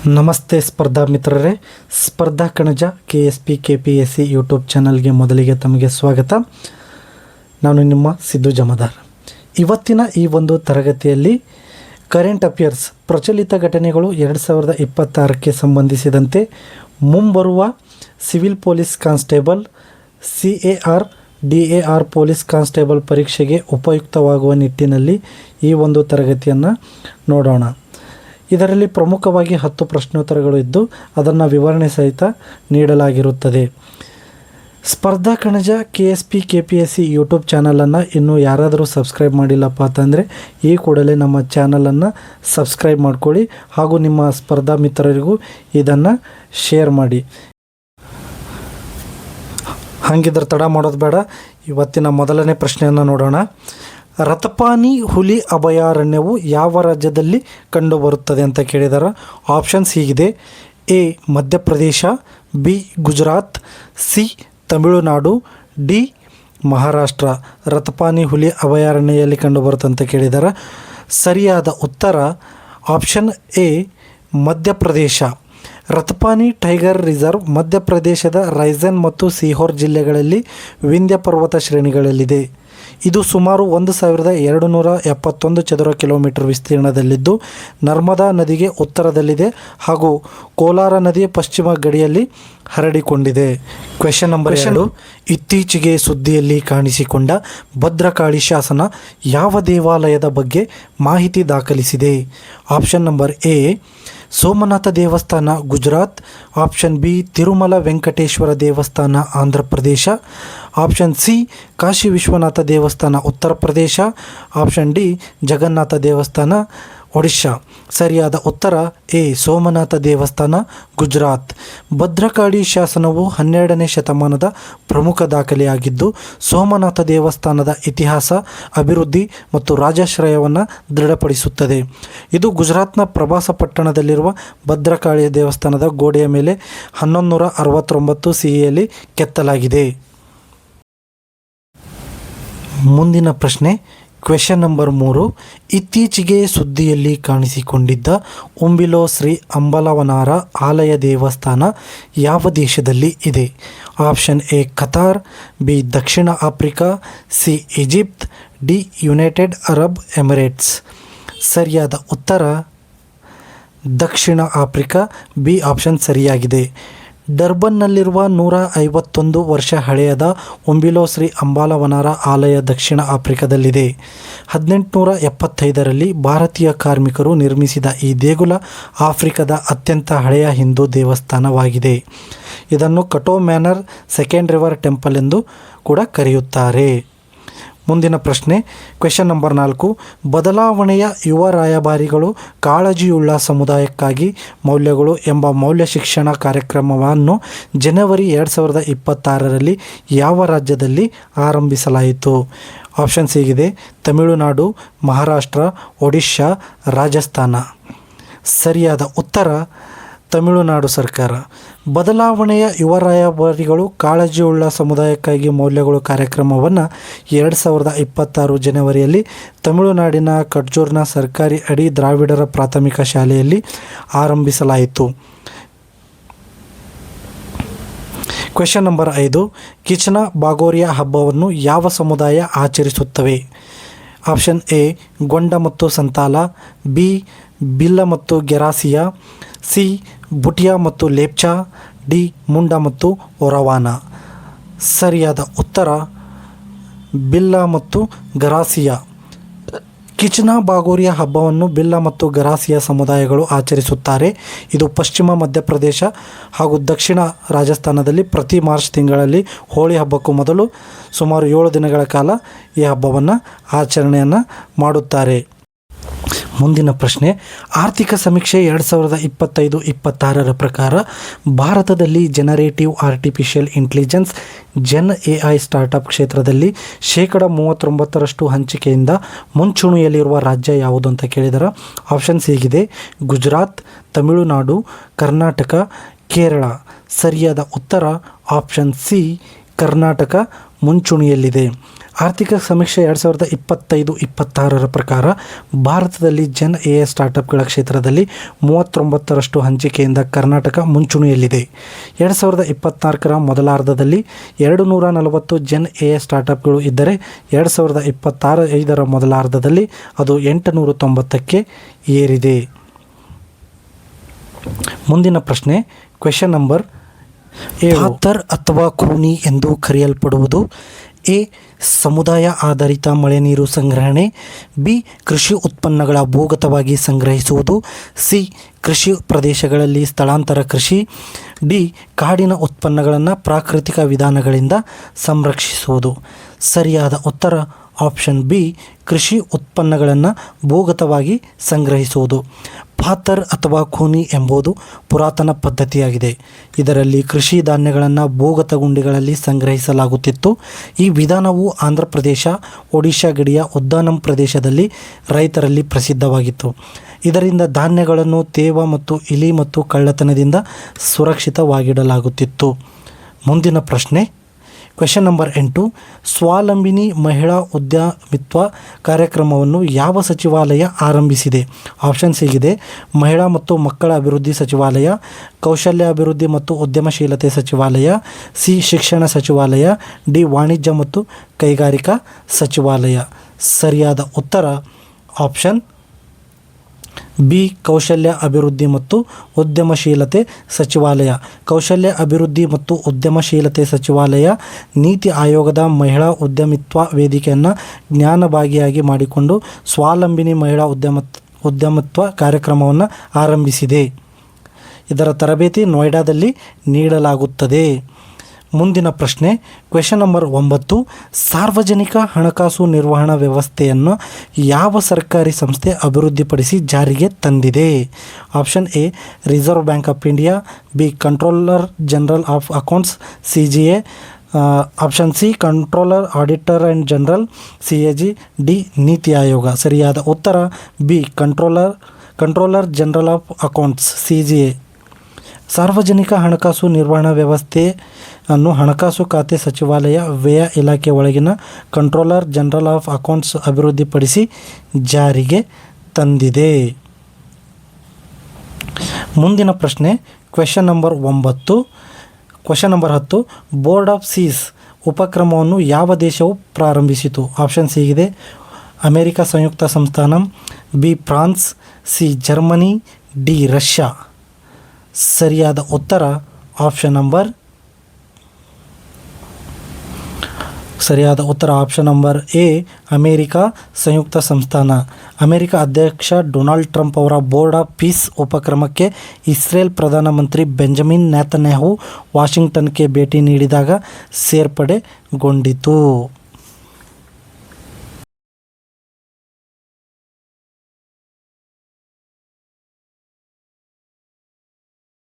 ನಮಸ್ತೆ ಸ್ಪರ್ಧಾ ಮಿತ್ರರೇ. ಸ್ಪರ್ಧಾ ಕಣಜ KSP ಯೂಟ್ಯೂಬ್ ಚಾನಲ್ಗೆ ಮೊದಲಿಗೆ ತಮಗೆ ಸ್ವಾಗತ. ನಾನು ನಿಮ್ಮ ಸಿದ್ದು ಜಮದಾರ್. ಇವತ್ತಿನ ಈ ಒಂದು ತರಗತಿಯಲ್ಲಿ ಕರೆಂಟ್ ಅಫೇರ್ಸ್ ಪ್ರಚಲಿತ ಘಟನೆಗಳು 2026ಕ್ಕೆ ಸಂಬಂಧಿಸಿದಂತೆ ಮುಂಬರುವ civil police constable CAR DAR police constable ಪರೀಕ್ಷೆಗೆ ಉಪಯುಕ್ತವಾಗುವ ನಿಟ್ಟಿನಲ್ಲಿ ಈ ಒಂದು ತರಗತಿಯನ್ನು ನೋಡೋಣ. ಇದರಲ್ಲಿ ಪ್ರಮುಖವಾಗಿ 10 ಪ್ರಶ್ನೋತ್ತರಗಳು ಇದ್ದು ಅದನ್ನು ವಿವರಣೆ ಸಹಿತ ನೀಡಲಾಗಿರುತ್ತದೆ. ಸ್ಪರ್ಧಾ ಕಣಜ KSP ಯೂಟ್ಯೂಬ್ ಚಾನಲನ್ನು ಇನ್ನೂ ಯಾರಾದರೂ ಸಬ್ಸ್ಕ್ರೈಬ್ ಮಾಡಿಲ್ಲಪ್ಪ ಅಂತಂದರೆ ಈ ಕೂಡಲೇ ನಮ್ಮ ಚಾನಲನ್ನು ಸಬ್ಸ್ಕ್ರೈಬ್ ಮಾಡ್ಕೊಳ್ಳಿ, ಹಾಗೂ ನಿಮ್ಮ ಸ್ಪರ್ಧಾ ಮಿತ್ರರಿಗೂ ಇದನ್ನು ಶೇರ್ ಮಾಡಿ. ಹಾಗಿದ್ರೆ ತಡ ಮಾಡೋದು ಬೇಡ, ಇವತ್ತಿನ ಮೊದಲನೇ ಪ್ರಶ್ನೆಯನ್ನು ನೋಡೋಣ. ರತಪಾನಿ ಹುಲಿ ಅಭಯಾರಣ್ಯವು ಯಾವ ರಾಜ್ಯದಲ್ಲಿ ಕಂಡುಬರುತ್ತದೆ ಅಂತ ಕೇಳಿದಾರೆ. ಆಪ್ಷನ್ಸ್ ಹೀಗಿದೆ: A Madhya Pradesh, B Gujarat, C Tamil Nadu, D Maharashtra. Ratapani ಹುಲಿ ಅಭಯಾರಣ್ಯ ಎಲ್ಲಿ ಕಂಡುಬರುತ್ತೆ ಅಂತ ಕೇಳಿದಾರೆ. ಸರಿಯಾದ ಉತ್ತರ option A Madhya Pradesh. Ratapani tiger reserve ಮಧ್ಯಪ್ರದೇಶದ ರೈಸನ್ ಮತ್ತು ಸಿಹೋರ್ ಜಿಲ್ಲೆಗಳಲ್ಲಿ ವಿಂಧ್ಯ ಪರ್ವತ ಶ್ರೇಣಿಗಳಲ್ಲಿದೆ. ಇದು ಸುಮಾರು 1271 ಚದರ ಕಿಲೋಮೀಟರ್ ವಿಸ್ತೀರ್ಣದಲ್ಲಿದ್ದು ನರ್ಮದಾ ನದಿಗೆ ಉತ್ತರದಲ್ಲಿದೆ ಹಾಗೂ ಕೋಲಾರ ನದಿಯ ಪಶ್ಚಿಮ ಗಡಿಯಲ್ಲಿ ಹರಡಿಕೊಂಡಿದೆ. Question number 2. ಇತ್ತೀಚೆಗೆ ಸುದ್ದಿಯಲ್ಲಿ ಕಾಣಿಸಿಕೊಂಡ ಭದ್ರಕಾಳಿ ಶಾಸನ ಯಾವ ದೇವಾಲಯದ ಬಗ್ಗೆ ಮಾಹಿತಿ ದಾಖಲಿಸಿದೆ? ಆಪ್ಷನ್ ನಂಬರ್ A ಸೋಮನಾಥ ದೇವಸ್ಥಾನ ಗುಜರಾತ್, ಆಪ್ಷನ್ B ತಿರುಮಲ ವೆಂಕಟೇಶ್ವರ ದೇವಸ್ಥಾನ ಆಂಧ್ರ ಪ್ರದೇಶ, ಆಪ್ಷನ್ C ಕಾಶಿ ವಿಶ್ವನಾಥ ದೇವಸ್ಥಾನ ಉತ್ತರ ಪ್ರದೇಶ, ಆಪ್ಷನ್ D ಜಗನ್ನಾಥ ದೇವಸ್ಥಾನ ಒಡಿಶಾ. ಸರಿಯಾದ ಉತ್ತರ A ಸೋಮನಾಥ ದೇವಸ್ಥಾನ ಗುಜರಾತ್. ಭದ್ರಕಾಳಿ ಶಾಸನವು 12ನೇ ಶತಮಾನದ ಪ್ರಮುಖ ದಾಖಲೆಯಾಗಿದ್ದು ಸೋಮನಾಥ ದೇವಸ್ಥಾನದ ಇತಿಹಾಸ, ಅಭಿವೃದ್ಧಿ ಮತ್ತು ರಾಜಾಶ್ರಯವನ್ನು ದೃಢಪಡಿಸುತ್ತದೆ. ಇದು ಗುಜರಾತ್ನ ಪ್ರವಾಸ ಪಟ್ಟಣದಲ್ಲಿರುವ ಭದ್ರಕಾಳಿಯ ದೇವಸ್ಥಾನದ ಗೋಡೆಯ ಮೇಲೆ 1169 CEಯಲ್ಲಿ ಕೆತ್ತಲಾಗಿದೆ. ಮುಂದಿನ ಪ್ರಶ್ನೆ ಕ್ವೆಶ್ಚನ್ ನಂಬರ್ 3. ಇತ್ತೀಚೆಗೆ ಸುದ್ದಿಯಲ್ಲಿ ಕಾಣಿಸಿಕೊಂಡಿದ್ದ ಉಂಬಿಲೋ ಶ್ರೀ ಅಂಬಲವನಾರ ಆಲಯ ದೇವಸ್ಥಾನ ಯಾವ ದೇಶದಲ್ಲಿ ಇದೆ? Option A Qatar, B Dakshina Africa, C Egypt, D United Arab Emirates. ಸರಿಯಾದ ಉತ್ತರ ದಕ್ಷಿಣ ಆಫ್ರಿಕಾ, B ಆಪ್ಷನ್ ಸರಿಯಾಗಿದೆ. ಡರ್ಬನ್ನಲ್ಲಿರುವ 151 ವರ್ಷ ಹಳೆಯದ ಉಂಬಿಲೋ ಶ್ರೀ ಅಂಬಾಲವನಾರ ಆಲಯ ದಕ್ಷಿಣ ಆಫ್ರಿಕಾದಲ್ಲಿದೆ. 1875ರಲ್ಲಿ ಭಾರತೀಯ ಕಾರ್ಮಿಕರು ನಿರ್ಮಿಸಿದ ಈ ದೇಗುಲ ಆಫ್ರಿಕಾದ ಅತ್ಯಂತ ಹಳೆಯ ಹಿಂದೂ ದೇವಸ್ಥಾನವಾಗಿದೆ. ಇದನ್ನು ಕಟೋ ಮ್ಯಾನರ್ ಸೆಕೆಂಡ್ ರಿವರ್ ಟೆಂಪಲ್ ಎಂದು ಕೂಡ ಕರೆಯುತ್ತಾರೆ. ಮುಂದಿನ ಪ್ರಶ್ನೆ ಕ್ವೆಶ್ಚನ್ ನಂಬರ್ 4. ಬದಲಾವಣೆಯ ಯುವ ರಾಯಭಾರಿಗಳು ಕಾಳಜಿಯುಳ್ಳ ಸಮುದಾಯಕ್ಕಾಗಿ ಮೌಲ್ಯಗಳು ಎಂಬ ಮೌಲ್ಯ ಶಿಕ್ಷಣ ಕಾರ್ಯಕ್ರಮವನ್ನು ಜನವರಿ 2026ರಲ್ಲಿ ಯಾವ ರಾಜ್ಯದಲ್ಲಿ ಆರಂಭಿಸಲಾಯಿತು? ಆಪ್ಷನ್ಸ್ ಹೀಗಿದೆ: ತಮಿಳುನಾಡು, ಮಹಾರಾಷ್ಟ್ರ, ಒಡಿಶಾ, ರಾಜಸ್ಥಾನ. ಸರಿಯಾದ ಉತ್ತರ ತಮಿಳುನಾಡು ಸರ್ಕಾರ. ಬದಲಾವಣೆಯ ಯುವ ರಾಯಭಾರಿಗಳು ಕಾಳಜಿಯುಳ್ಳ ಸಮುದಾಯಕ್ಕಾಗಿ ಮೌಲ್ಯಗಳು ಕಾರ್ಯಕ್ರಮವನ್ನು 2026 ಜನವರಿಯಲ್ಲಿ ತಮಿಳುನಾಡಿನ ಕಡ್ಜೂರ್ನ ಸರ್ಕಾರಿ ಅಡಿ ದ್ರಾವಿಡರ ಪ್ರಾಥಮಿಕ ಶಾಲೆಯಲ್ಲಿ ಆರಂಭಿಸಲಾಯಿತು. Question number 5. ಕಿಚನ ಬಾಗೋರಿಯಾ ಹಬ್ಬವನ್ನು ಯಾವ ಸಮುದಾಯ ಆಚರಿಸುತ್ತವೆ? ಆಪ್ಷನ್ A ಗೊಂಡ ಮತ್ತು ಸಂತಾಲ, B ಬಿಲ್ಲ ಮತ್ತು ಗೆರಾಸಿಯಾ, C ಬುಟಿಯಾ ಮತ್ತು ಲೇಪ್ಚಾ, D ಮುಂಡ ಮತ್ತು ಒರವಾನ. ಸರಿಯಾದ ಉತ್ತರ ಬಿಲ್ಲ ಮತ್ತು ಗರಾಸಿಯಾ. ಕಿಚನಾ ಬಾಗೋರಿಯಾ ಹಬ್ಬವನ್ನು ಬಿಲ್ಲ ಮತ್ತು ಗರಾಸಿಯಾ ಸಮುದಾಯಗಳು ಆಚರಿಸುತ್ತಾರೆ. ಇದು ಪಶ್ಚಿಮ ಮಧ್ಯಪ್ರದೇಶ ಹಾಗೂ ದಕ್ಷಿಣ ರಾಜಸ್ಥಾನದಲ್ಲಿ ಪ್ರತಿ ಮಾರ್ಚ್ ತಿಂಗಳಲ್ಲಿ ಹೋಳಿ ಹಬ್ಬಕ್ಕೂ ಮೊದಲು ಸುಮಾರು 7 ದಿನಗಳ ಕಾಲ ಈ ಹಬ್ಬವನ್ನು ಆಚರಣೆಯನ್ನು ಮಾಡುತ್ತಾರೆ. ಮುಂದಿನ ಪ್ರಶ್ನೆ ಆರ್ಥಿಕ ಸಮೀಕ್ಷೆ 2025-26ರ ಪ್ರಕಾರ ಭಾರತದಲ್ಲಿ generative artificial intelligence AI startup ಕ್ಷೇತ್ರದಲ್ಲಿ 39% ಹಂಚಿಕೆಯಿಂದ ಮುಂಚೂಣಿಯಲ್ಲಿರುವ ರಾಜ್ಯ ಯಾವುದು ಅಂತ ಕೇಳಿದರೆ ಆಪ್ಷನ್ಸ್ ಹೀಗಿದೆ: ಗುಜರಾತ್, ತಮಿಳುನಾಡು, ಕರ್ನಾಟಕ, ಕೇರಳ. ಸರಿಯಾದ ಉತ್ತರ ಆಪ್ಷನ್ C ಕರ್ನಾಟಕ ಮುಂಚೂಣಿಯಲ್ಲಿದೆ. ಆರ್ಥಿಕ ಸಮೀಕ್ಷೆ 2025-26 ಪ್ರಕಾರ ಭಾರತದಲ್ಲಿ ಜನ್ ಎ ಸ್ಟಾರ್ಟಪ್ಗಳ ಕ್ಷೇತ್ರದಲ್ಲಿ 39% ಹಂಚಿಕೆಯಿಂದ ಕರ್ನಾಟಕ ಮುಂಚೂಣಿಯಲ್ಲಿದೆ. 2024 ಮೊದಲಾರ್ಧದಲ್ಲಿ 240 ಜನ್ ಎ ಸ್ಟಾರ್ಟಪ್ಗಳು ಇದ್ದರೆ 2025 ಮೊದಲಾರ್ಧದಲ್ಲಿ ಅದು 890ಕ್ಕೆ ಏರಿದೆ. ಮುಂದಿನ ಪ್ರಶ್ನೆ ಕ್ವೆಶ್ಚನ್ ನಂಬರ್ 7. ಖಾತರ್ ಅಥವಾ ಖೂನಿ ಎಂದು ಕರೆಯಲ್ಪಡುವುದು ಎ. ಸಮುದಾಯ ಆಧಾರಿತ ಮಳೆ ನೀರು ಸಂಗ್ರಹಣೆ, ಬಿ. ಕೃಷಿ ಉತ್ಪನ್ನಗಳ ಭೂಗತವಾಗಿ ಸಂಗ್ರಹಿಸುವುದು, ಸಿ. ಕೃಷಿ ಪ್ರದೇಶಗಳಲ್ಲಿ ಸ್ಥಳಾಂತರ ಕೃಷಿ, ಡಿ. ಕಾಡಿನ ಉತ್ಪನ್ನಗಳನ್ನು ಪ್ರಾಕೃತಿಕ ವಿಧಾನಗಳಿಂದ ಸಂರಕ್ಷಿಸುವುದು. ಸರಿಯಾದ ಉತ್ತರ ಆಪ್ಷನ್ ಬಿ. ಕೃಷಿ ಉತ್ಪನ್ನಗಳನ್ನು ಭೂಗತವಾಗಿ ಸಂಗ್ರಹಿಸುವುದು. ಪಾತರ್ ಅಥವಾ ಖೂನಿ ಎಂಬುದು ಪುರಾತನ ಪದ್ಧತಿಯಾಗಿದೆ. ಇದರಲ್ಲಿ ಕೃಷಿ ಧಾನ್ಯಗಳನ್ನು ಭೂಗತ ಗುಂಡಿಗಳಲ್ಲಿ ಸಂಗ್ರಹಿಸಲಾಗುತ್ತಿತ್ತು. ಈ ವಿಧಾನವು ಆಂಧ್ರ ಪ್ರದೇಶ, ಒಡಿಶಾ ಗಡಿಯ ಉದ್ದಾನಂ ಪ್ರದೇಶದಲ್ಲಿ ರೈತರಲ್ಲಿ ಪ್ರಸಿದ್ಧವಾಗಿತ್ತು. ಇದರಿಂದ ಧಾನ್ಯಗಳನ್ನು ತೇವ ಮತ್ತು ಇಲಿ ಮತ್ತು ಕಳ್ಳತನದಿಂದ ಸುರಕ್ಷಿತವಾಗಿಡಲಾಗುತ್ತಿತ್ತು. ಮುಂದಿನ ಪ್ರಶ್ನೆ ಕ್ವೆಶ್ಚನ್ ನಂಬರ್ 8. ಸ್ವಾವಲಂಬಿನಿ ಮಹಿಳಾ ಉದ್ಯಮಿತ್ವ ಕಾರ್ಯಕ್ರಮವನ್ನು ಯಾವ ಸಚಿವಾಲಯ ಆರಂಭಿಸಿದೆ? ಆಪ್ಷನ್ಸ್ ಹೀಗಿದೆ: ಮಹಿಳಾ ಮತ್ತು ಮಕ್ಕಳ ಅಭಿವೃದ್ಧಿ ಸಚಿವಾಲಯ, ಕೌಶಲ್ಯ ಅಭಿವೃದ್ಧಿ ಮತ್ತು ಉದ್ಯಮಶೀಲತೆ ಸಚಿವಾಲಯ, ಸಿ. ಶಿಕ್ಷಣ ಸಚಿವಾಲಯ, ಡಿ. ವಾಣಿಜ್ಯ ಮತ್ತು ಕೈಗಾರಿಕಾ ಸಚಿವಾಲಯ. ಸರಿಯಾದ ಉತ್ತರ ಆಪ್ಷನ್ ಬಿ. ಕೌಶಲ್ಯ ಅಭಿವೃದ್ಧಿ ಮತ್ತು ಉದ್ಯಮಶೀಲತೆ ಸಚಿವಾಲಯ. ಕೌಶಲ್ಯ ಅಭಿವೃದ್ಧಿ ಮತ್ತು ಉದ್ಯಮಶೀಲತೆ ಸಚಿವಾಲಯ ನೀತಿ ಆಯೋಗದ ಮಹಿಳಾ ಉದ್ಯಮಿತ್ವ ವೇದಿಕೆಯನ್ನು ಜ್ಞಾನಭಾಗಿಯಾಗಿ ಮಾಡಿಕೊಂಡು ಸ್ವಾವಲಂಬಿನಿ ಮಹಿಳಾ ಉದ್ಯಮಿತ್ವ ಕಾರ್ಯಕ್ರಮವನ್ನು ಆರಂಭಿಸಿದೆ. ಇದರ ತರಬೇತಿ ನೋಯ್ಡಾದಲ್ಲಿ ನೀಡಲಾಗುತ್ತದೆ. ಮುಂದಿನ ಪ್ರಶ್ನೆ ಕ್ವೆಶ್ಚನ್ ನಂಬರ್ 9. ಸಾರ್ವಜನಿಕ ಹಣಕಾಸು ನಿರ್ವಹಣಾ ವ್ಯವಸ್ಥೆಯನ್ನು ಯಾವ ಸರ್ಕಾರಿ ಸಂಸ್ಥೆ ಅಭಿವೃದ್ಧಿಪಡಿಸಿ ಜಾರಿಗೆ ತಂದಿದೆ? Option A. Reserve bank of India, B. Controller general of accounts CGA, option C. Controller auditor and general CAG, D. NITI Aayog. ಸರಿಯಾದ ಉತ್ತರ B. Controller general of accounts CGA. ಸಾರ್ವಜನಿಕ ಹಣಕಾಸು ನಿರ್ವಹಣಾ ವ್ಯವಸ್ಥೆ ಅನ್ನು ಹಣಕಾಸು ಖಾತೆ ಸಚಿವಾಲಯ ವ್ಯಯ ಇಲಾಖೆ ಒಳಗಿನ ಕಂಟ್ರೋಲರ್ ಜನರಲ್ ಆಫ್ ಅಕೌಂಟ್ಸ್ ಅಭಿವೃದ್ಧಿಪಡಿಸಿ ಜಾರಿಗೆ ತಂದಿದೆ. ಮುಂದಿನ ಪ್ರಶ್ನೆ question number 9. Question number 10. Board of peace ಉಪಕ್ರಮವನ್ನು ಯಾವ ದೇಶವು ಪ್ರಾರಂಭಿಸಿತು? ಆಪ್ಷನ್ಸ್ ಹೀಗಿದೆ: ಅಮೆರಿಕ ಸಂಯುಕ್ತ ಸಂಸ್ಥಾನ, B. France, C. Germany, D. Russia. ಸರಿಯಾದ ಉತ್ತರ ಆಪ್ಷನ್ ನಂಬರ್ ಎ. ಅಮೆರಿಕ ಸಂಯುಕ್ತ ಸಂಸ್ಥಾನ. ಅಮೆರಿಕ ಅಧ್ಯಕ್ಷ ಡೊನಾಲ್ಡ್ ಟ್ರಂಪ್ ಅವರ ಬೋರ್ಡ್ ಆಫ್ ಪೀಸ್ ಉಪಕ್ರಮಕ್ಕೆ ಇಸ್ರೇಲ್ ಪ್ರಧಾನಮಂತ್ರಿ ಬೆಂಜಮಿನ್ ನೇತನ್ಯಾಹು ವಾಷಿಂಗ್ಟನ್ಗೆ ಭೇಟಿ ನೀಡಿದಾಗ ಸೇರ್ಪಡೆಗೊಂಡಿತು.